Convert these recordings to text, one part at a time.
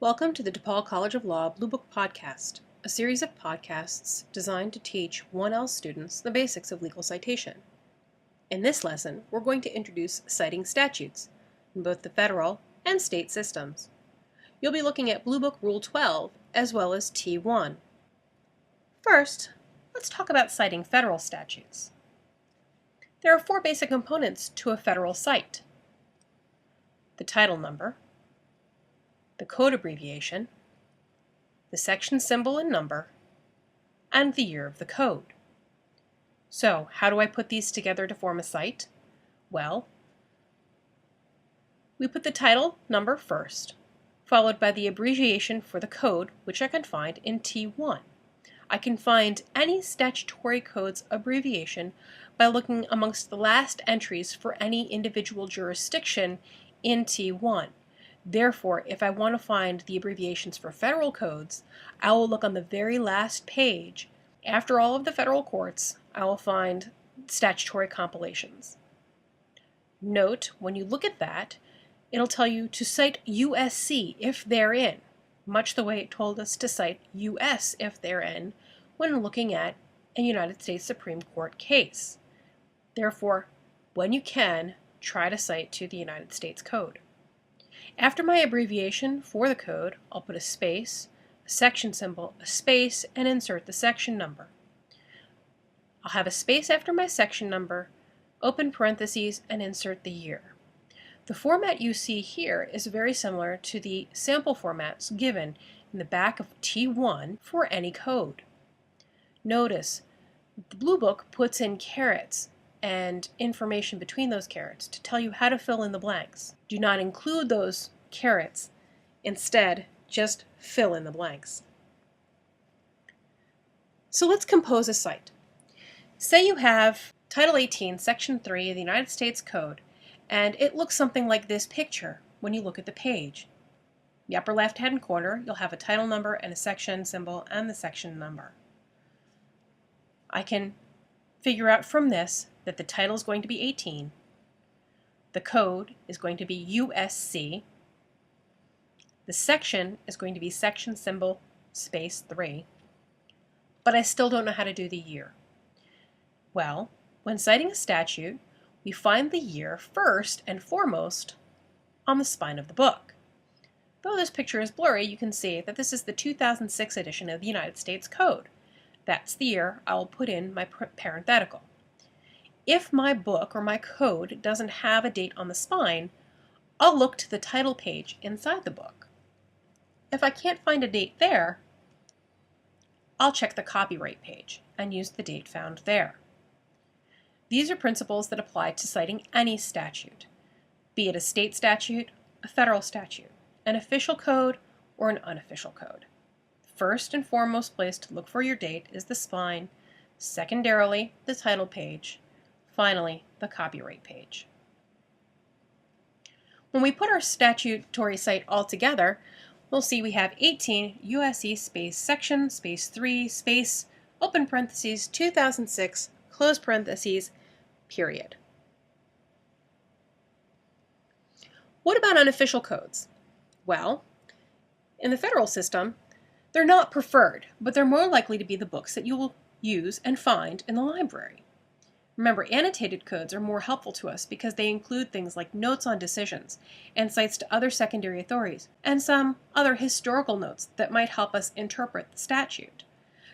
Welcome to the DePaul College of Law Bluebook podcast, a series of podcasts designed to teach 1L students the basics of legal citation. In this lesson, we're going to introduce citing statutes in both the federal and state systems. You'll be looking at Bluebook Rule 12 as well as T1. First, let's talk about citing federal statutes. There are four basic components to a federal cite: the title number, the code abbreviation, the section symbol and number, and the year of the code. So, how do I put these together to form a cite? Well, we put the title number first, followed by the abbreviation for the code, which I can find in T1. I can find any statutory code's abbreviation by looking amongst the last entries for any individual jurisdiction in T1. Therefore, if I want to find the abbreviations for federal codes, I will look on the very last page. After all of the federal courts, I will find statutory compilations. Note, when you look at that, it'll tell you to cite USC if therein, much the way it told us to cite US if therein when looking at a United States Supreme Court case. Therefore, when you can, try to cite to the United States Code. After my abbreviation for the code, I'll put a space, a section symbol, a space, and insert the section number. I'll have a space after my section number, open parentheses, and insert the year. The format you see here is very similar to the sample formats given in the back of T1 for any code. Notice, the Bluebook puts in carets and information between those carets to tell you how to fill in the blanks. Do not include those carets. Instead, just fill in the blanks. So let's compose a cite. Say you have Title 18, Section 3 of the United States Code, and it looks something like this picture when you look at the page. The upper left-hand corner, you'll have a title number and a section symbol and the section number. I can figure out from this that the title is going to be 18, the code is going to be USC, the section is going to be section symbol space 3, but I still don't know how to do the year. Well, when citing a statute, we find the year first and foremost on the spine of the book. Though this picture is blurry, you can see that this is the 2006 edition of the United States Code. That's the year I will put in my parenthetical. If my book or my code doesn't have a date on the spine, I'll look to the title page inside the book. If I can't find a date there, I'll check the copyright page and use the date found there. These are principles that apply to citing any statute, be it a state statute, a federal statute, an official code, or an unofficial code. First and foremost place to look for your date is the spine, secondarily, the title page, finally, the copyright page. When we put our statutory cite all together, we'll see we have 18 USC space section space 3 space open parentheses 2006 close parentheses period. What about unofficial codes? Well, in the federal system, they're not preferred, but they're more likely to be the books that you will use and find in the library. Remember, annotated codes are more helpful to us because they include things like notes on decisions and cites to other secondary authorities, and some other historical notes that might help us interpret the statute.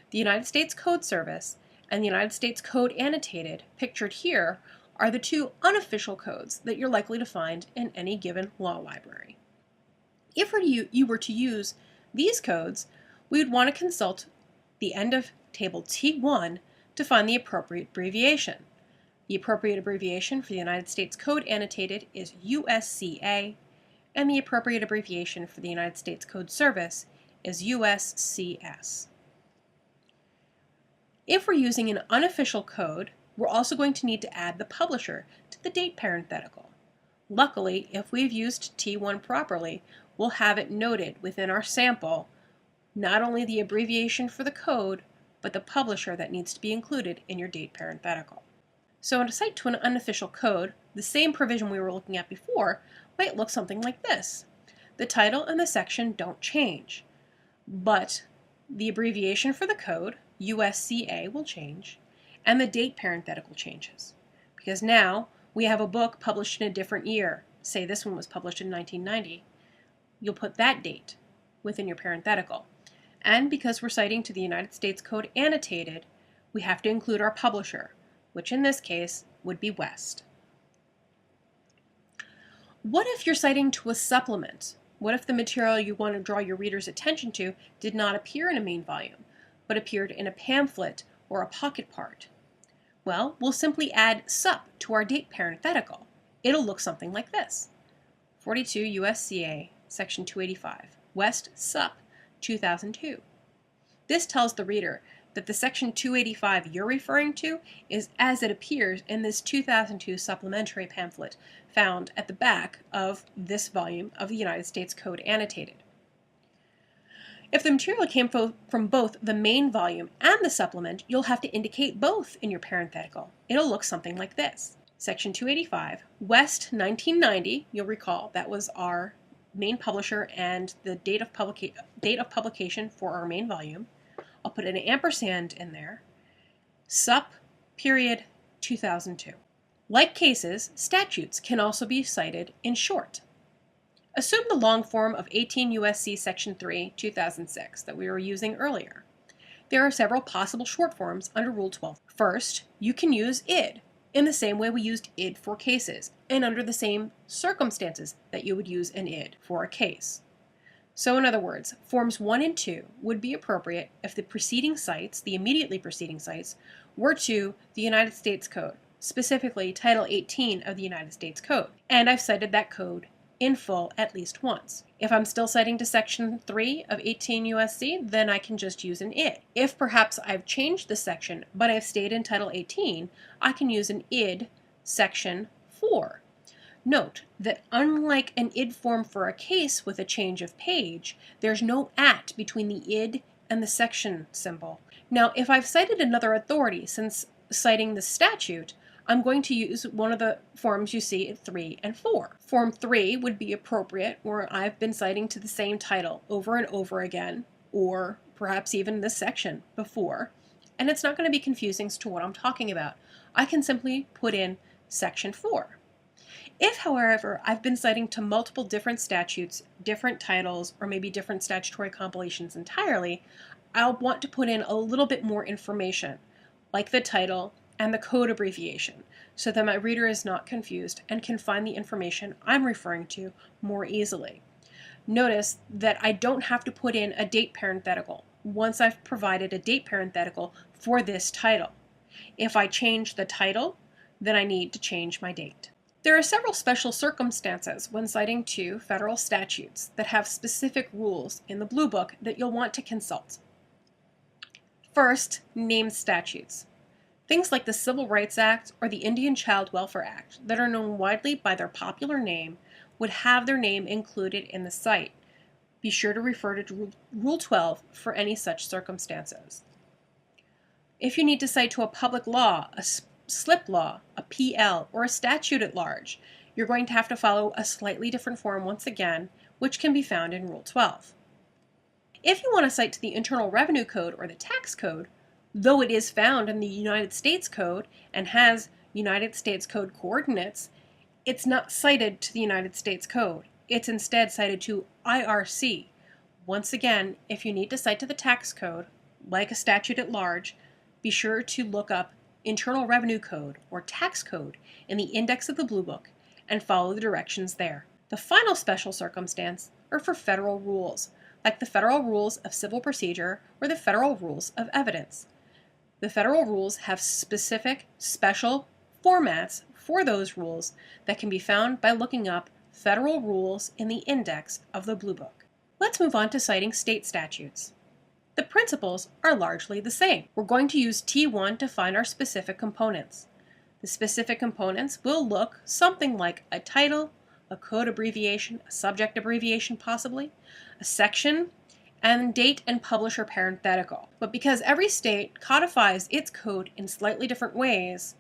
The United States Code Service and the United States Code Annotated, pictured here, are the two unofficial codes that you're likely to find in any given law library. If you were to use these codes, we would want to consult the end of Table T1 to find the appropriate abbreviation. The appropriate abbreviation for the United States Code Annotated is USCA, and the appropriate abbreviation for the United States Code Service is USCS. If we're using an unofficial code, we're also going to need to add the publisher to the date parenthetical. Luckily, if we've used T1 properly, we'll have it noted within our sample, not only the abbreviation for the code, but the publisher that needs to be included in your date parenthetical. So in a cite to an unofficial code, the same provision we were looking at before might look something like this. the title and the section don't change, but the abbreviation for the code, USCA, will change, and the date parenthetical changes. Because now we have a book published in a different year. Say this one was published in 1990. You'll put that date within your parenthetical. And because we're citing to the United States Code annotated, we have to include our publisher, which in this case would be West. What if you're citing to a supplement? What if the material you want to draw your reader's attention to did not appear in a main volume, but appeared in a pamphlet or a pocket part? Well, we'll simply add sup to our date parenthetical. It'll look something like this. 42 USCA, section 285, West Sup 2002. This tells the reader that the section 285 you're referring to is as it appears in this 2002 supplementary pamphlet found at the back of this volume of the United States Code annotated. If the material came from both the main volume and the supplement, you'll have to indicate both in your parenthetical. It'll look something like this. Section 285, West 1990, you'll recall that was our main publisher and the date of publication for our main volume. I'll put an ampersand in there. Sup, period, 2002. Like cases, statutes can also be cited in short. Assume the long form of 18 U.S.C. Section 3, 2006 that we were using earlier. There are several possible short forms under Rule 12. First, you can use id in the same way we used id for cases and under the same circumstances that you would use an id for a case. So in other words, Forms 1 and 2 would be appropriate if the preceding cites, the immediately preceding cites, were to the United States Code, specifically Title 18 of the United States Code. And I've cited that code in full at least once. If I'm still citing to Section 3 of 18 U.S.C., then I can just use an id. If perhaps I've changed the section, but I've stayed in Title 18, I can use an id Section 4. Note that unlike an id form for a case with a change of page, there's no at between the id and the section symbol. Now, if I've cited another authority since citing the statute, I'm going to use one of the forms you see at 3 and 4. Form 3 would be appropriate where I've been citing to the same title over and over again, or perhaps even this section before, and it's not going to be confusing as to what I'm talking about. I can simply put in Section 4. If, however, I've been citing to multiple different statutes, different titles, or maybe different statutory compilations entirely, I'll want to put in a little bit more information, like the title and the code abbreviation, so that my reader is not confused and can find the information I'm referring to more easily. Notice that I don't have to put in a date parenthetical once I've provided a date parenthetical for this title. If I change the title, then I need to change my date. There are several special circumstances when citing to federal statutes that have specific rules in the Bluebook that you'll want to consult. First, named statutes. Things like the Civil Rights Act or the Indian Child Welfare Act that are known widely by their popular name would have their name included in the cite. Be sure to refer to Rule 12 for any such circumstances. If you need to cite to a public law, a slip law, a PL, or a statute at large, you're going to have to follow a slightly different form once again, which can be found in Rule 12. If you want to cite to the Internal Revenue Code or the Tax Code, though it is found in the United States Code and has United States Code coordinates, it's not cited to the United States Code. It's instead cited to IRC. Once again, if you need to cite to the Tax Code, like a statute at large, be sure to look up Internal Revenue Code or Tax Code in the index of the Bluebook and follow the directions there. The final special circumstance are for federal rules, like the Federal Rules of Civil Procedure or the Federal Rules of Evidence. The federal rules have specific, special formats for those rules that can be found by looking up federal rules in the index of the Bluebook. Let's move on to citing state statutes. The principles are largely the same. We're going to use T1 to find our specific components. The specific components will look something like a title, a code abbreviation, a subject abbreviation possibly, a section, and date and publisher parenthetical. But because every state codifies its code in slightly different ways,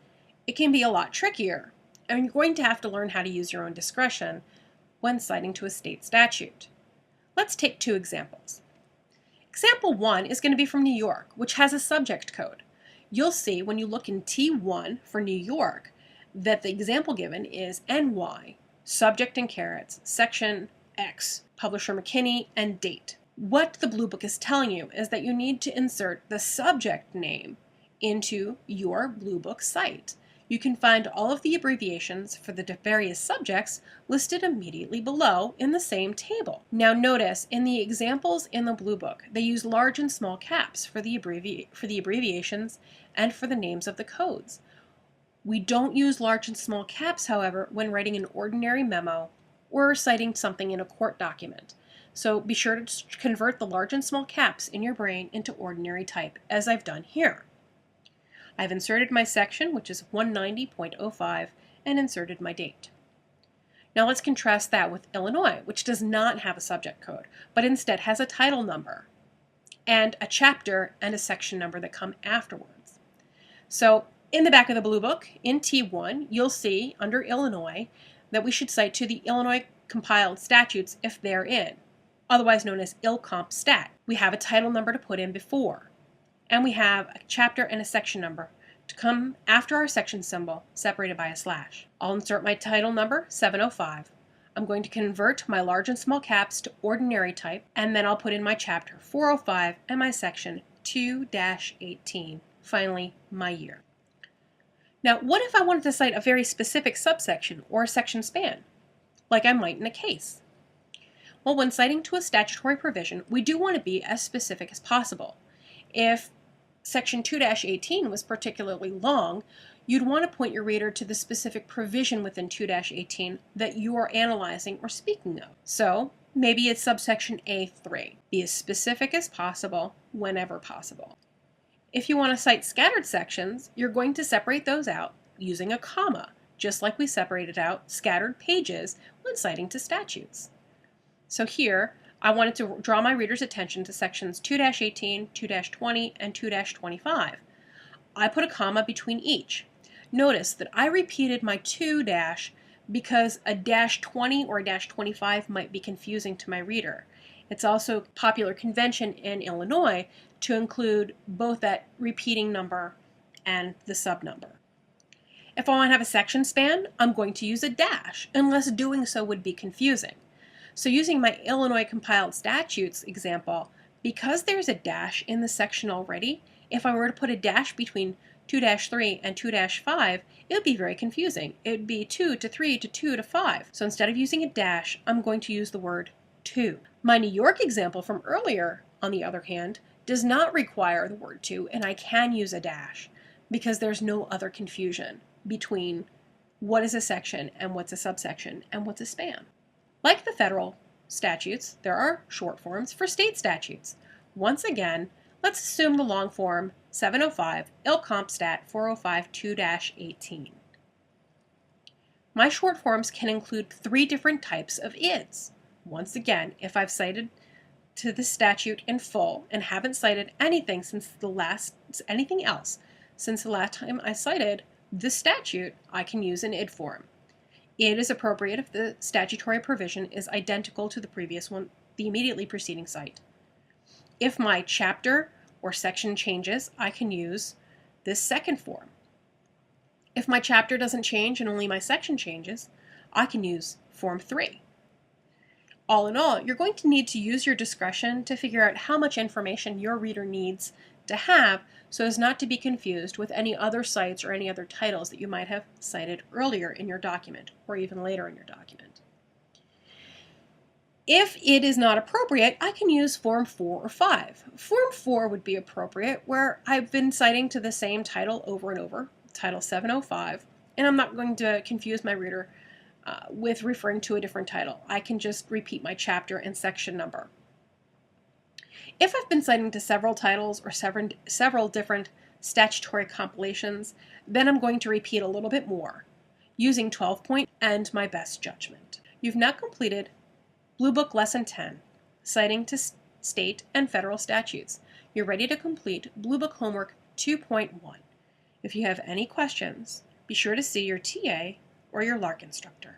it can be a lot trickier, and you're going to have to learn how to use your own discretion when citing to a state statute. Let's take two examples. Example 1 is going to be from New York, which has a subject code. You'll see when you look in T1 for New York that the example given is NY, subject in carets, section X, publisher McKinney, and date. What the Bluebook is telling you is that you need to insert the subject name into your Bluebook site. You can find all of the abbreviations for the various subjects listed immediately below in the same table. Now notice, in the examples in the Bluebook, they use large and small caps for the abbreviations and for the names of the codes. We don't use large and small caps, however, when writing an ordinary memo or citing something in a court document. So be sure to convert the large and small caps in your brain into ordinary type, as I've done here. I've inserted my section, which is 190.05, and inserted my date. Now let's contrast that with Illinois, which does not have a subject code, but instead has a title number and a chapter and a section number that come afterwards. So in the back of the Bluebook, in T1, you'll see under Illinois that we should cite to the Illinois compiled statutes if they're in, otherwise known as ILComp stat. We have a title number to put in before, and we have a chapter and a section number to come after our section symbol, separated by a slash. I'll insert my title number, 705. I'm going to convert my large and small caps to ordinary type, and then I'll put in my chapter, 405, and my section, 2-18. Finally, my year. Now, what if I wanted to cite a very specific subsection or a section span, like I might in a case? Well, when citing to a statutory provision, we do want to be as specific as possible. If Section 2-18 was particularly long, you'd want to point your reader to the specific provision within 2-18 that you are analyzing or speaking of. So maybe it's subsection A3. Be as specific as possible whenever possible. If you want to cite scattered sections, you're going to separate those out using a comma, just like we separated out scattered pages when citing to statutes. So here, I wanted to draw my reader's attention to sections 2-18, 2-20, and 2-25. I put a comma between each. Notice that I repeated my 2 dash because a -20 or a -25 might be confusing to my reader. It's also popular convention in Illinois to include both that repeating number and the sub number. If I want to have a section span, I'm going to use a dash, unless doing so would be confusing. So using my Illinois compiled statutes example, because there's a dash in the section already, if I were to put a dash between 2-3 and 2-5, it would be very confusing. It would be 2 to 3 to 2 to 5. So instead of using a dash, I'm going to use the word to. My New York example from earlier, on the other hand, does not require the word to, and I can use a dash because there's no other confusion between what is a section and what's a subsection and what's a span. Like the federal statutes, there are short forms for state statutes. Once again, let's assume the long form 705 ILComp stat 405 2-18. My short forms can include 3 different types of IDs. Once again, if I've cited to the statute in full and haven't cited anything else since the last time I cited the statute, I can use an ID form. It is appropriate if the statutory provision is identical to the previous one, the immediately preceding cite. If my chapter or section changes, I can use this second form. If my chapter doesn't change and only my section changes, I can use Form 3. All in all, you're going to need to use your discretion to figure out how much information your reader needs to have so as not to be confused with any other sites or any other titles that you might have cited earlier in your document or even later in your document. If it is not appropriate, I can use Form 4 or 5. Form 4 would be appropriate where I've been citing to the same title over and over, Title 705, and I'm not going to confuse my reader with referring to a different title. I can just repeat my chapter and section number. If I've been citing to several titles or several different statutory compilations, then I'm going to repeat a little bit more, using 12-point and my best judgment. You've now completed Bluebook Lesson 10, Citing to State and Federal Statutes. You're ready to complete Bluebook Homework 2.1. If you have any questions, be sure to see your TA or your LARC instructor.